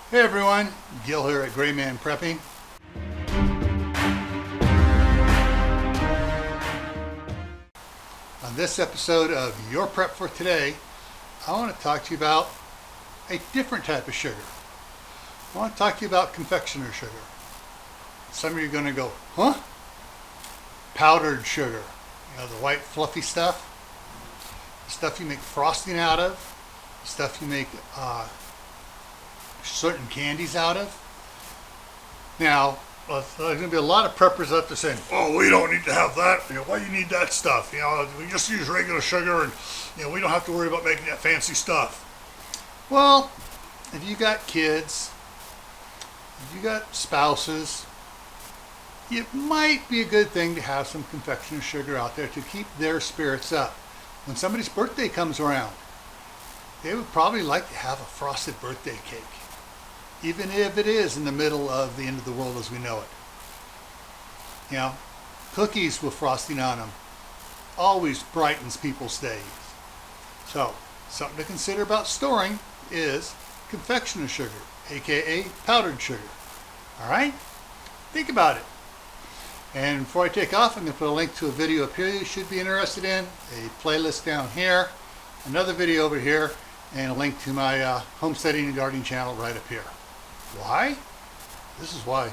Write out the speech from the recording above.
Hey everyone, Gil here at Gray Man Prepping. On this episode of Your Prep for Today, I want to talk to you about a different type of sugar. I want to talk to you about confectioner sugar. Some of you are going to go, huh? Powdered sugar. You know, the white fluffy stuff. The stuff you make frosting out of. The stuff you make certain candies out of. Now, there's going to be a lot of preppers out there saying, "Oh, we don't need to have that. You know, why do you need that stuff? You know, we just use regular sugar, and we don't have to worry about making that fancy stuff." Well, if you got kids, if you got spouses, it might be a good thing to have some confectioner sugar out there to keep their spirits up. When somebody's birthday comes around, they would probably like to have a frosted birthday cake, even if it is in the middle of the end of the world as we know it. You know, cookies with frosting on them always brightens people's days. So, something to consider about storing is confectioner sugar, aka powdered sugar. All right? Think about it. And before I take off, I'm going to put a link to a video up here you should be interested in, a playlist down here, another video over here, and a link to my homesteading and gardening channel right up here. Why? This is why.